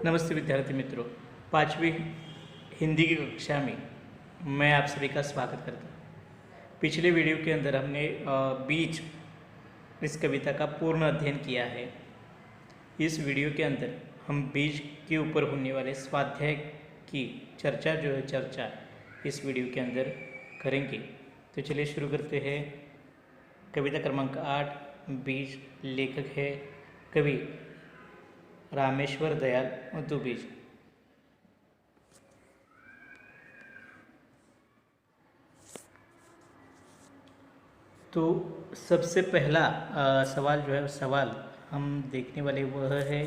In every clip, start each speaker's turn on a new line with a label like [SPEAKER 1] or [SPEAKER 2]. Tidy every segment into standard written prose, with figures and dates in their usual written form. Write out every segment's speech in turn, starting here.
[SPEAKER 1] नमस्ते विद्यार्थी मित्रों, पाँचवीं हिंदी की कक्षा में मैं आप सभी का स्वागत करता हूँ। पिछले वीडियो के अंदर हमने बीज इस कविता का पूर्ण अध्ययन किया है। इस वीडियो के अंदर हम बीज के ऊपर होने वाले स्वाध्याय की चर्चा इस वीडियो के अंदर करेंगे। तो चलिए शुरू करते हैं। कविता क्रमांक 8, बीज। लेखक है कवि रामेश्वर दयाल दुबेजी। तो सबसे पहला सवाल जो है सवाल हम देखने वाले वह है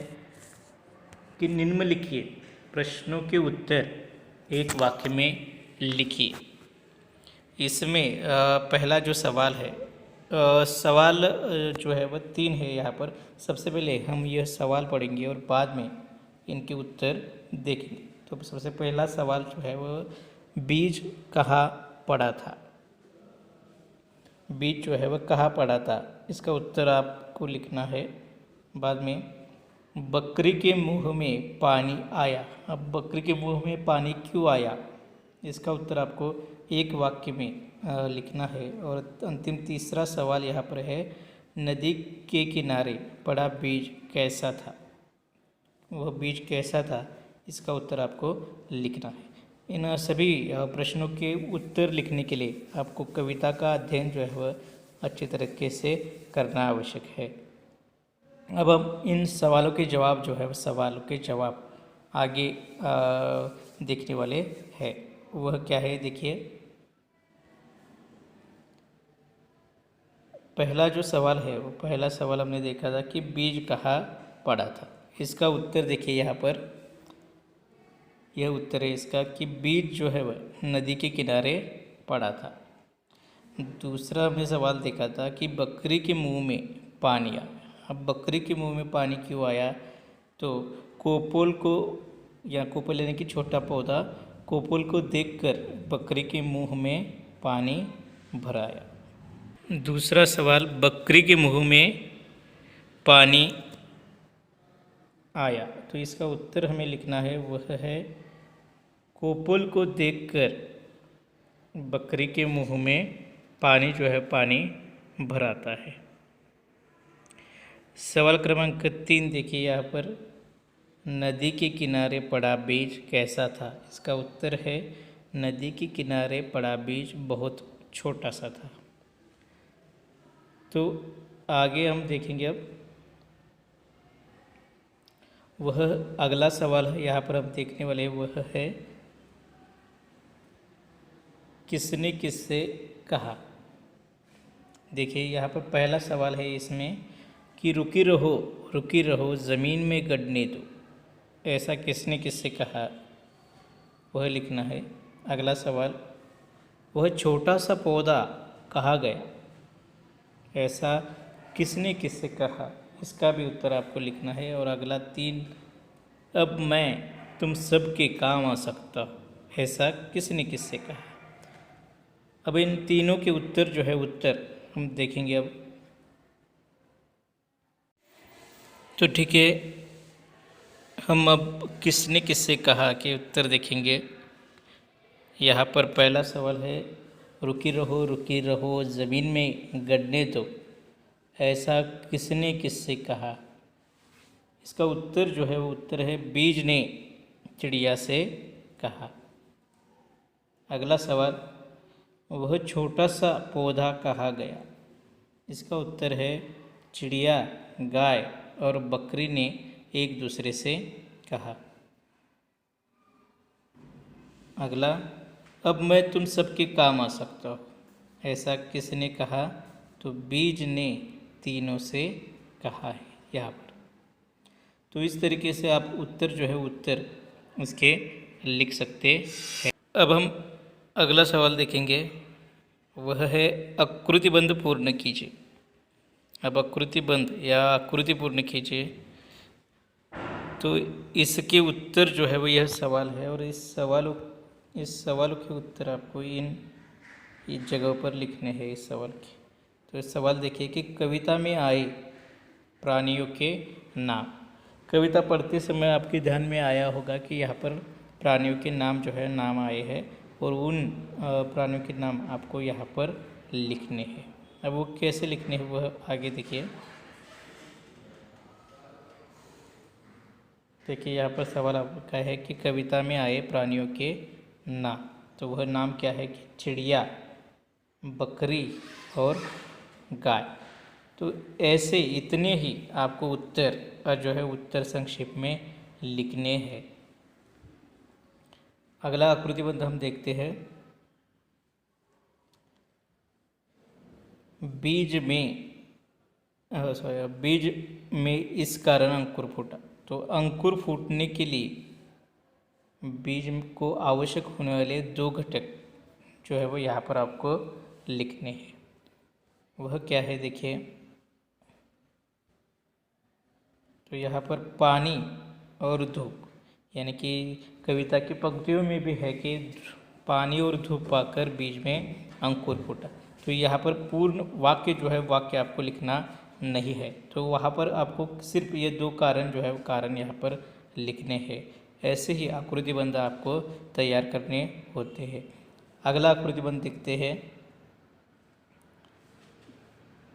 [SPEAKER 1] कि निम्नलिखित प्रश्नों के उत्तर एक वाक्य में लिखिए। इसमें पहला जो सवाल है सवाल जो है वह 3 है। यहाँ पर सबसे पहले हम यह सवाल पढ़ेंगे और बाद में इनके उत्तर देखेंगे। तो सबसे पहला सवाल जो है वह बीज कहाँ पड़ा था। बीज जो है वह कहाँ पड़ा था, इसका उत्तर आपको लिखना है। बाद में बकरी के मुंह में पानी आया। अब बकरी के मुंह में पानी क्यों आया, इसका उत्तर आपको एक वाक्य में लिखना है। और अंतिम तीसरा सवाल यहाँ पर है, नदी के किनारे पड़ा बीज कैसा था। वह बीज कैसा था, इसका उत्तर आपको लिखना है। इन सभी प्रश्नों के उत्तर लिखने के लिए आपको कविता का अध्ययन जो है वह अच्छे तरीके से करना आवश्यक है। अब हम इन सवालों के जवाब जो है वह सवालों के जवाब आगे देखने वाले हैं। वह क्या है देखिए। पहला जो सवाल है वो पहला सवाल हमने देखा था कि बीज कहाँ पड़ा था। इसका उत्तर देखिए यहाँ पर। यह उत्तर है इसका कि बीज जो है वह नदी के किनारे पड़ा था। दूसरा हमने सवाल देखा था कि बकरी के मुंह में पानी आया। अब बकरी के मुंह में पानी क्यों आया, तो कोपोल को या कोपोल यानी कि छोटा पौधा कोपोल को देखकर बकरी के मुंह में पानी भर आया। दूसरा सवाल, बकरी के मुंह में पानी आया, तो इसका उत्तर हमें लिखना है वह है कोपोल को देखकर बकरी के मुंह में पानी जो है पानी भर आता है। सवाल क्रमांक 3 देखिए यहाँ पर, नदी के किनारे पड़ा बीज कैसा था। इसका उत्तर है नदी के किनारे पड़ा बीज बहुत छोटा सा था। तो आगे हम देखेंगे। अब वह अगला सवाल है यहाँ पर हम देखने वाले वह है, किसने किससे कहा। देखिए यहाँ पर पहला सवाल है इसमें कि रुकी रहो ज़मीन में गड़ने दो, ऐसा किसने किससे कहा, वह लिखना है। अगला सवाल, वह छोटा सा पौधा कहाँ गया, ऐसा किसने किससे कहा, इसका भी उत्तर आपको लिखना है। और अगला 3, अब मैं तुम सब के काम आ सकता हूँ, ऐसा किसने किससे कहा। अब इन तीनों के उत्तर जो है उत्तर हम देखेंगे। अब तो ठीक है, हम अब किसने किससे कहा के उत्तर देखेंगे। यहाँ पर पहला सवाल है, रुकी रहो ज़मीन में गड़ने दो, ऐसा किसने किससे कहा। इसका उत्तर जो है वो उत्तर है बीज ने चिड़िया से कहा। अगला सवाल, वह छोटा सा पौधा कहाँ गया। इसका उत्तर है चिड़िया, गाय और बकरी ने एक दूसरे से कहा। अगला, अब मैं तुम सबके काम आ सकता हूँ, ऐसा किसने कहा, तो बीज ने तीनों से कहा है यहाँ पर। तो इस तरीके से आप उत्तर जो है उत्तर उसके लिख सकते हैं। अब हम अगला सवाल देखेंगे, वह है आकृतिबंध पूर्ण कीजिए। अब आकृतिबंध या आकृति पूर्ण कीजिए, तो इसके उत्तर जो है वो यह सवाल है। और इस सवालों के उत्तर आपको इन जगहों पर लिखने हैं इस सवाल के। तो इस सवाल देखिए कि कविता में आए प्राणियों के नाम। कविता पढ़ते समय आपके ध्यान में आया होगा कि यहाँ पर प्राणियों के नाम जो है नाम आए हैं और उन प्राणियों के नाम आपको यहाँ पर लिखने हैं। अब वो कैसे लिखने हैं वह आगे देखिए। देखिए यहाँ पर सवाल आपका है कि कविता में आए प्राणियों के नाम, तो वह नाम क्या है कि चिड़िया, बकरी और गाय। तो ऐसे इतने ही आपको उत्तर जो है उत्तर संक्षेप में लिखने हैं। अगला आकृतिबंध हम देखते हैं। बीज में इस कारण अंकुर फूटा। तो अंकुर फूटने के लिए बीज को आवश्यक होने वाले 2 घटक जो है वो यहाँ पर आपको लिखने हैं। वह क्या है देखिए। तो यहाँ पर पानी और धूप, यानी कि कविता की पंक्तियों में भी है कि पानी और धूप पाकर बीज में अंकुर फूटा। तो यहाँ पर पूर्ण वाक्य जो है वाक्य आपको लिखना नहीं है, तो वहाँ पर आपको सिर्फ ये 2 कारण जो है वो कारण यहाँ पर लिखने हैं। ऐसे ही आकृतिबंध आपको तैयार करने होते हैं। अगला आकृतिबंध देखते हैं।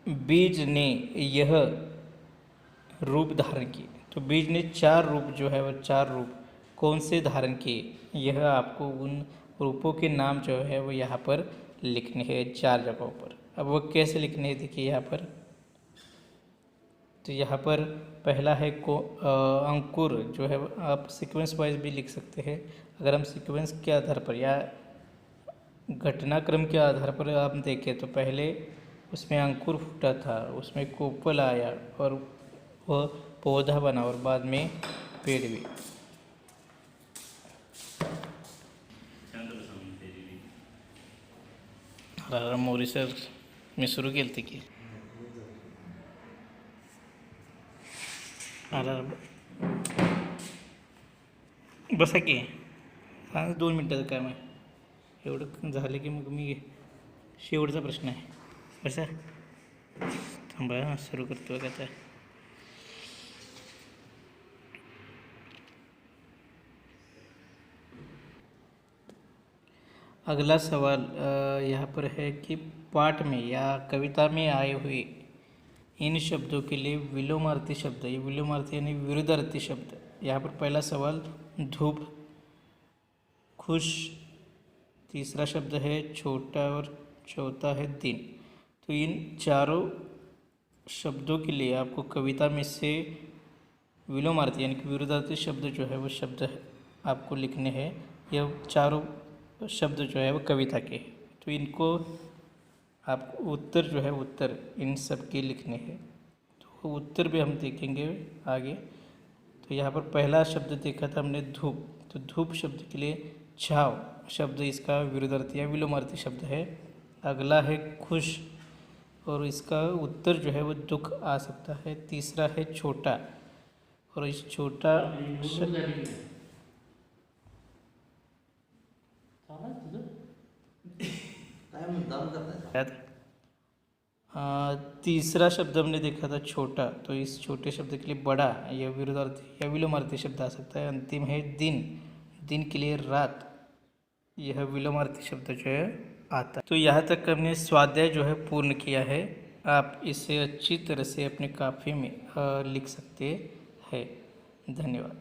[SPEAKER 1] बीज ने यह रूप धारण किए। तो बीज ने 4 रूप जो है वह 4 रूप कौन से धारण किए, यह आपको उन रूपों के नाम जो है वो यहाँ पर लिखने हैं 4 जगहों पर। अब वो कैसे लिखने हैं देखिए यहाँ पर। तो यहाँ पर पहला है अंकुर जो है आप सीक्वेंस वाइज भी लिख सकते हैं। अगर हम सीक्वेंस के आधार पर या घटनाक्रम के आधार पर आप देखें तो पहले उसमें अंकुर फूटा था, उसमें कोपल आया और वह पौधा बना और बाद में पेड़ भी। मोरी सर मी सुरू केलं की बसा की 2 मिनटाचं काम आहे, एवढं झालं की मग मी शेवटचा प्रश्न आहे। बसा, थांबा सुरू करतो का आता। अगला सवाल यहाँ पर है कि पाठ में या कविता में आए हुए इन शब्दों के लिए विलोमार्थी शब्द, ये विलोमार्थी यानी विरुद्धार्थी शब्द। यहाँ पर पहला सवाल धूप, खुश, तीसरा शब्द है छोटा और चौथा है दिन। तो इन चारों शब्दों के लिए आपको कविता में से विलोमार्थी यानी कि विरुद्धार्थी शब्द जो है वो शब्द आपको लिखने हैं। यह चारों शब्द जो है वो कविता के, तो इनको आप उत्तर जो है उत्तर इन सब के लिखने हैं। तो उत्तर भी हम देखेंगे आगे। तो यहाँ पर पहला शब्द देखा था हमने धूप, तो धूप शब्द के लिए छाव शब्द इसका विरुद्धार्थी या विलोमार्थी शब्द है। अगला है खुश और इसका उत्तर जो है वो दुख आ सकता है। तीसरा है छोटा और इस छोटा तीसरा शब्द हमने देखा था छोटा, तो इस छोटे शब्द के लिए बड़ा या विरुद्धार्थी या विलोमार्थी शब्द आ सकता है। अंतिम है दिन, दिन के लिए रात, यह विलोमार्थी शब्द जो है आता है। तो यहाँ तक हमने स्वाध्याय जो है पूर्ण किया है। आप इसे अच्छी तरह से अपने काफी में लिख सकते हैं। धन्यवाद।